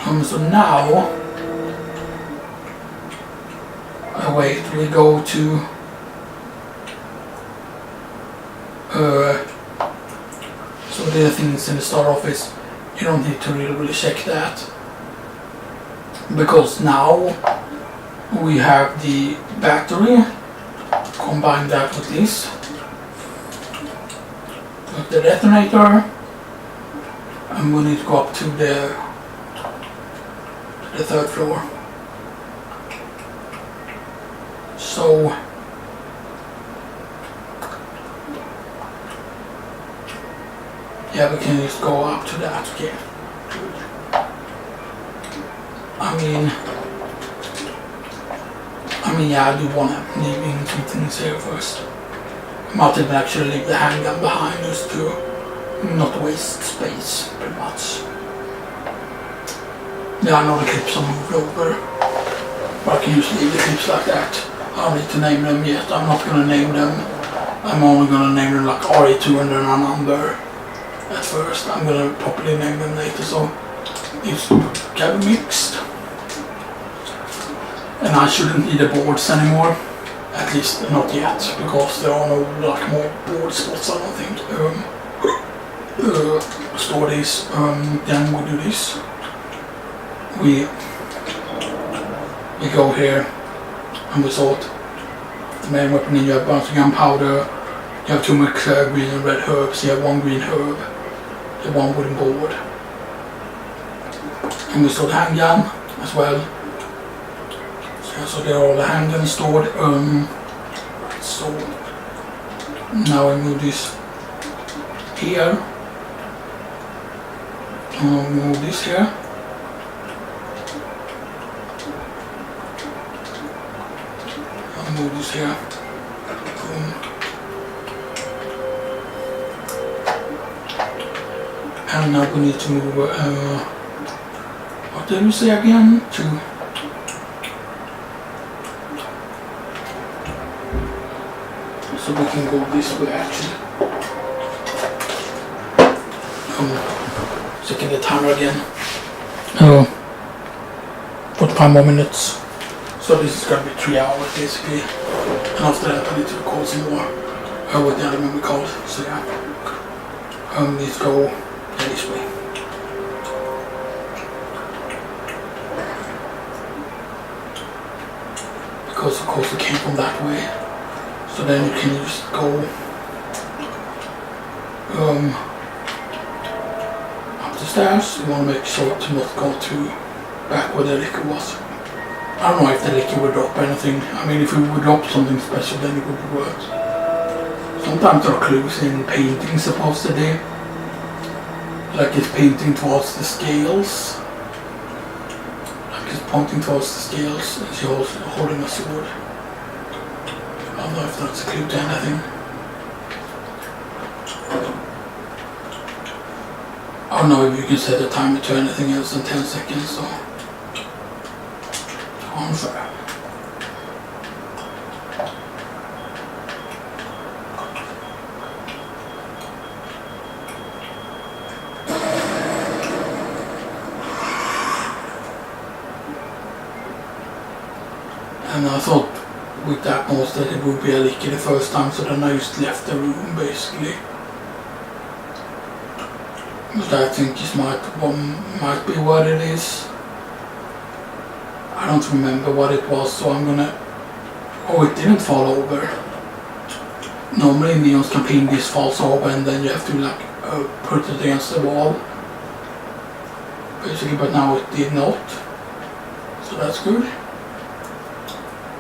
So now, wait, we go to so the things in the start office, you don't need to really check that, because now we have the battery, combine that with this, with the detonator, and we need to go up to the third floor. So yeah, we can just go up to that. Okay. I mean, yeah, I do want to leave in some things here first. I might even actually leave the handgun behind just to not waste space, pretty much. Yeah, I know the clips are moved over, but I can just leave the clips like that. I don't need to name them yet. I'm not going to name them. I'm only going to name them like RE2 and then a number at first. I'm going to properly name them later, so it's kind of mixed. And I shouldn't need the boards anymore, at least not yet, because there are no like more board spots, I don't think. Store these, then we do this. We go here and we sort the main weapon, and you have a bunch of gunpowder, you have 2 mixed green and red herbs, you have 1 green herb, you have 1 wooden board. And we store the handgun as well. So there are all the handguns stored. So now I move this here. I'll move this here. I'll move this here. Boom. And now we need to move. What did we say again? So we can go this way actually. Checking the timer again. 45 more minutes. So this is going to be 3 hours basically. And after that I need to record some more with the other memory card. So yeah. Let's go this way. Because of course it came from that way. So then you can just go up the stairs. You want to make sure to not go to back where the liquor was. I don't know if the liquor would drop anything. I mean, if it would drop something special, then it would be worse. Sometimes there are clues in painting supposedly. Like it's painting towards the scales. Like it's pointing towards the scales and she's holding a sword. I don't know if that's a clue to anything. I don't know if you can set the timer to anything else than 10 seconds, so on fire. And I thought with that most that it would be a licky the first time, so then I just left the room basically. But I think this might be what it is. I don't remember what it was, so I'm gonna... Oh, it didn't fall over. Normally neons can paint this falls over and then you have to like put it against the wall. Basically, but now it did not. So that's good.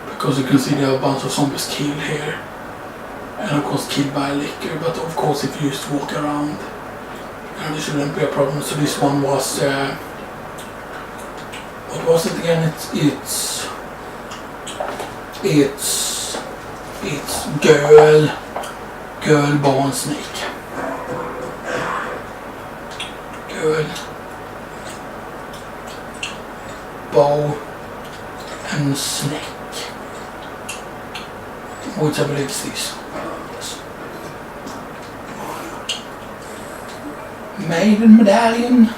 Because you can see there are a bunch of zombies killed here. And of course killed by liquor, but of course if you just walk around, there shouldn't be a problem. So this one was, what was it again? It's girl, bow and snake. Girl, bow and snake. Which I believe is this. Yes. Maiden medallion.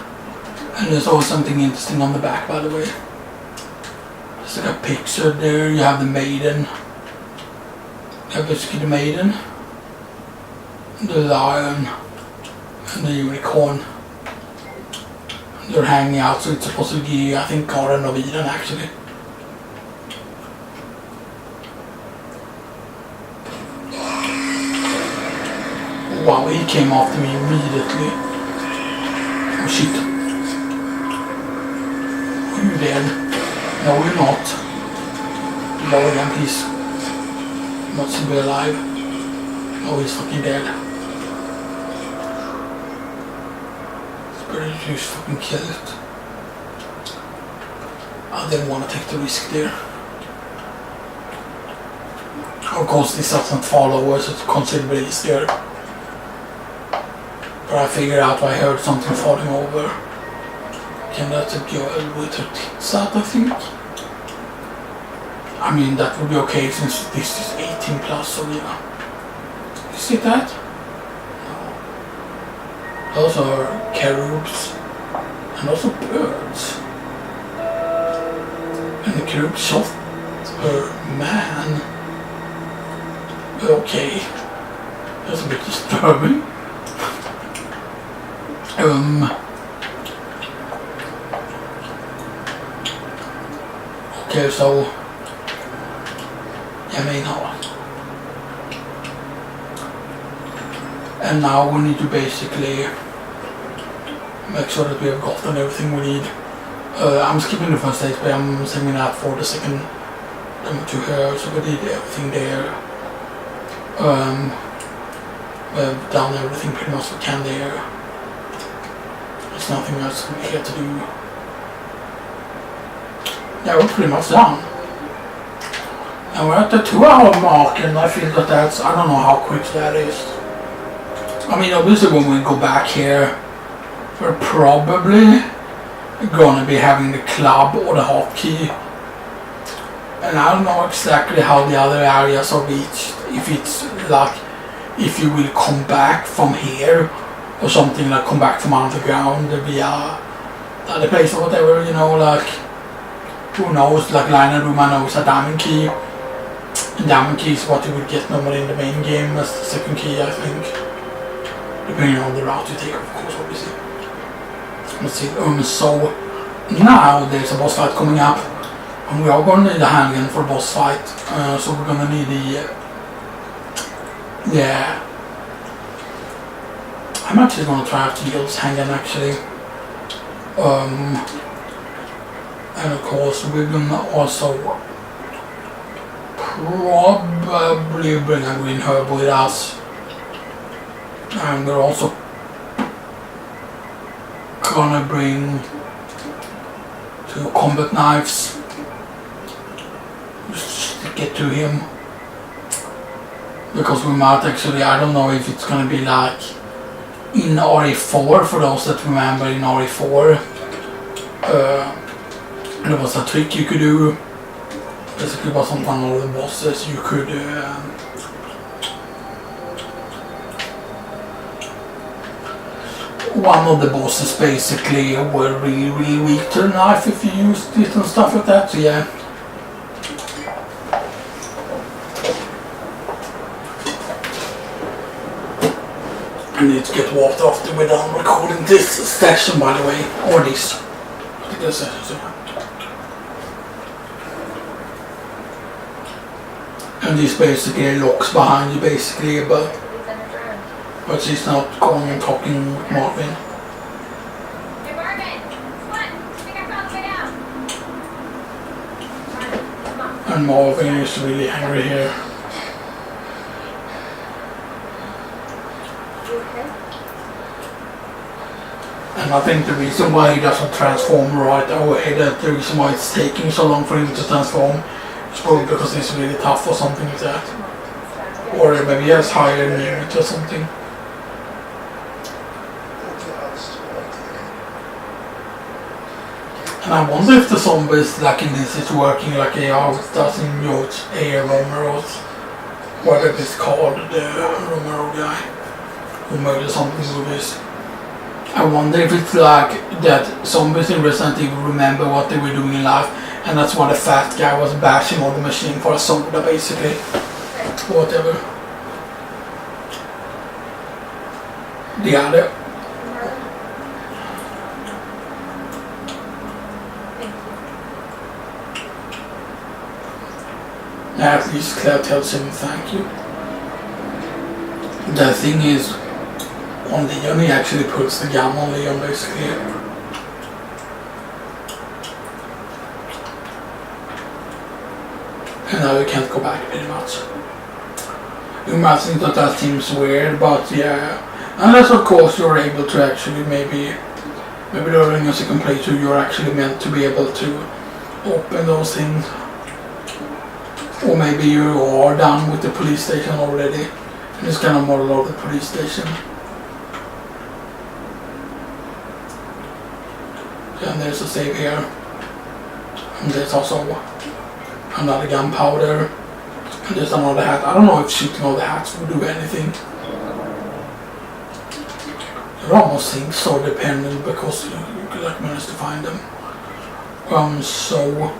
And there's always something interesting on the back, by the way. There's like a picture there. You have the maiden. You have basically the maiden, the lion, and the unicorn. They're hanging out, so it's supposed to be, I think, Garden of Eden actually. Wow, he came after me immediately. Oh shit. Are you dead? No, you're not. Lower again, please. Not to be alive. Oh, he's fucking dead. It's better to just fucking kill it. I didn't want to take the risk there. Of course, this doesn't follow us, it's considerably easier. But I figured out I heard something falling over. Can that's a girl with her tits out, I think? I mean, that would be okay since this is 18 plus, so yeah. You see that? No. Those are cherubs. And those are birds. And the cherub shot her man. Okay. That's a bit disturbing. Okay, so jag menar. And now we need to basically make sure that we have gotten everything we need. I'm skipping the first stage, but I'm saving that for the second demo to her, so we did everything there. We've done everything pretty much we can there. There's nothing else here to do. Yeah, we're pretty much done. And we're at the 2-hour mark, and I feel that that's, I don't know how quick that is. I mean, obviously when we go back here, we're probably gonna be having the club or the hotkey. And I don't know exactly how the other areas are reached. If it's like, if you will come back from here, or something like come back from underground via the other place or whatever, you know, like, who knows, like Liner Room I know is a diamond key. And diamond key is what you would get normally in the main game as the second key, I think. Depending on the route you take, of course, obviously. Let's see, so now there's a boss fight coming up. And we are going to need a handgun for a boss fight. So we're going to need the... yeah. I'm actually going to try out to use this handgun actually. And of course we're going to also probably bring a green herb with us. And we're also gonna bring 2 combat knives. Just to get to him. Because we might actually, I don't know if it's gonna be like in RE4, for those that remember in RE4. There was a trick you could do. Basically was on one of the bosses you could one of the bosses basically were really weak to the knife if you used it and stuff like that, so yeah. I need to get water after we're done recording this session, by the way, or this particular session, so. And this basically locks behind you basically, but she's not going and talking with Marvin. Hey Marvin, come on, I think I found the way down. Come on. And Marvin is really angry here. You okay? And I think the reason why he doesn't transform right away, that the reason why it's taking so long for him to transform, is probably because he's really tough or something like that. Or maybe he has higher immunity or something. And I wonder if the zombies like in this is working like AR does in George A. Romero's, whatever it's called, the Romero guy who made the zombie movies. I wonder if it's like that zombies in Resident Evil remember what they were doing in life, and that's why the fat guy was bashing on the machine for a soda, basically. Whatever. The other. At least Claire tells him thank you. The thing is, on Leon, he actually puts the gun on Leon, basically. And now you can't go back, pretty much. You might think that seems weird, but yeah. Unless, of course, you're able to actually maybe during a second playthrough, you're actually meant to be able to open those things. Or maybe you are done with the police station already. And it's kind of model of the police station. And there's a save here. And there's also another gunpowder. And there's another hat. I don't know if shooting all the hats would do anything. It almost seems so dependent because you could like manage to find them. So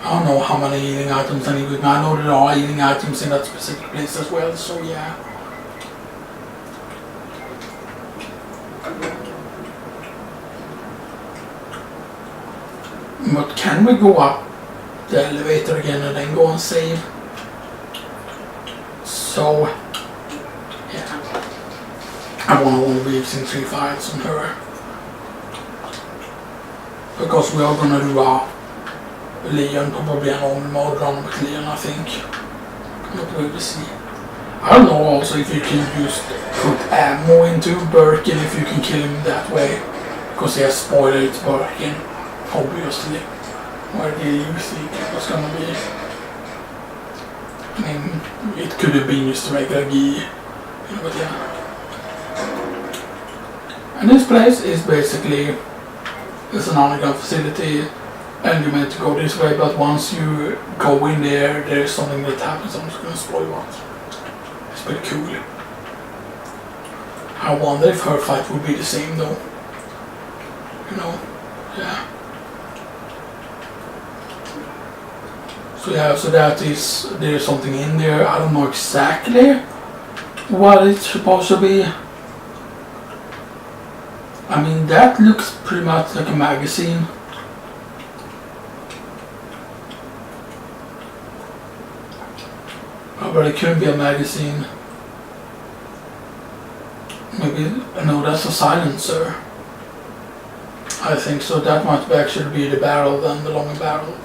I don't know how many healing items I need. I know there are healing items in that specific place as well, so yeah. But can we go up the elevator again and then go and save? So, yeah. I want to be using 3 files on her. Because we are gonna do Leon, probably an normal mode run with Leon, I think. But we will see. I don't know also if you can just put ammo into Birkin, if you can kill him that way. Because he has spoiled it's Birkin, obviously. Where do you think it was gonna be? I mean, it could have been just a regular G, but yeah. And this place is basically, it's an underground facility. And you're meant to go this way, but once you go in there, there's something that happens. I'm just gonna spoil what. It's pretty cool. I wonder if her fight would be the same though. You know? Yeah. So yeah, so that is, there's something in there. I don't know exactly what it's supposed to be. I mean, that looks pretty much like a magazine. But it couldn't be a magazine. Maybe, no, that's a silencer. I think so. That might actually be the barrel, then the longer barrel.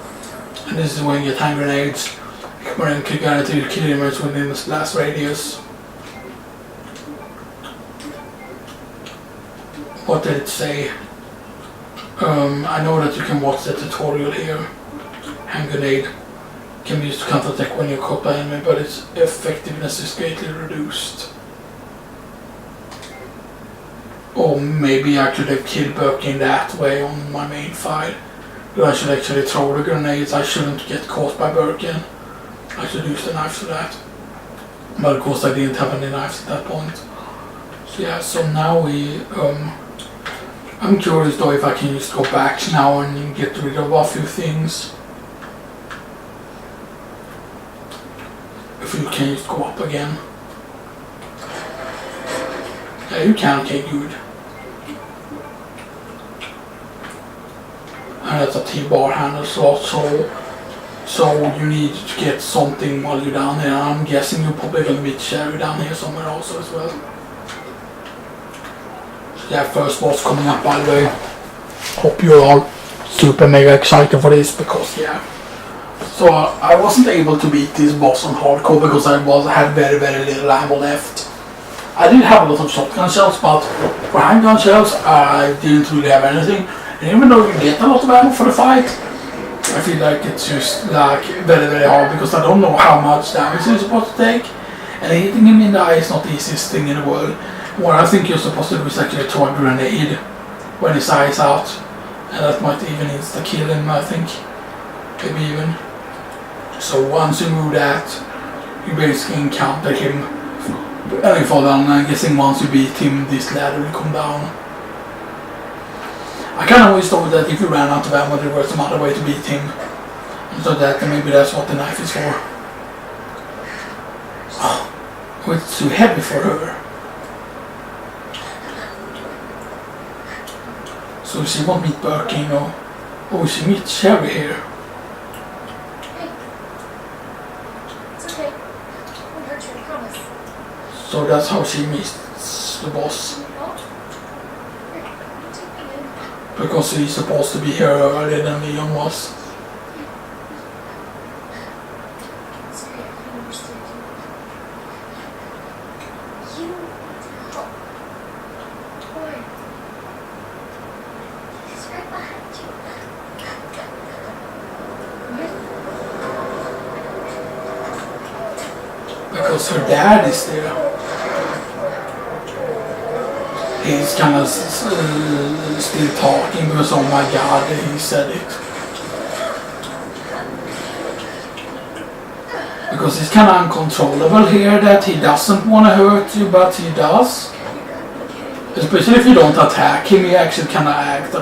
And this is when you get hand grenades. Where you can guarantee to kill inmates within the blast radius. What did it say? I know that you can watch the tutorial here. Hand grenade can be used to counter-attack when you're caught by enemy, but its effectiveness is greatly reduced. Or maybe I could have killed Birkin that way on my main file. But I should actually throw the grenades. I shouldn't get caught by Birkin. I should use the knives for that. But of course I didn't have any knives at that point. So yeah, so now we... I'm curious though if I can just go back now and get rid of a few things. If you can just go up again. Yeah, you can, okay, good. And that's a T-bar handle slot, so you need to get something while you're down here. I'm guessing you're probably going to be cherry down here somewhere also as well. So yeah, first boss coming up by the way. Hope you're all super mega excited for this because yeah. So I wasn't able to beat this boss on hardcore because I had very little ammo left. I did have a lot of shotgun shells, but for handgun shells I didn't really have anything. And even though you get a lot of ammo for the fight, I feel like it's just like very hard because I don't know how much damage you're supposed to take. And hitting him in the eye is not the easiest thing in the world. What I think you're supposed to do is actually throw a grenade when his eye is out. And that might even insta-kill him, I think. Maybe even. So once you move that, you basically encounter him And you fall down, I'm guessing once you beat him, this ladder will come down. I kind of always thought that if you ran out of ammo, there was some other way to beat him. So that maybe that's what the knife is for. Oh, it's too heavy for her. So she won't meet Birkin or... Oh, she meets Sherry here. Hey. It's okay. I won't hurt you, I promise. So that's how she meets the boss. No? Here, take me in. Because he's supposed to be here earlier than Leon was. Sorry, I couldn't understand you. You need help. Boy. He's right behind you. Because her dad is there. He's kind of still talking because, oh my god, he said it. Because he's kind of uncontrollable here, that he doesn't want to hurt you, but he does. Especially if you don't attack him, he actually kind of acts.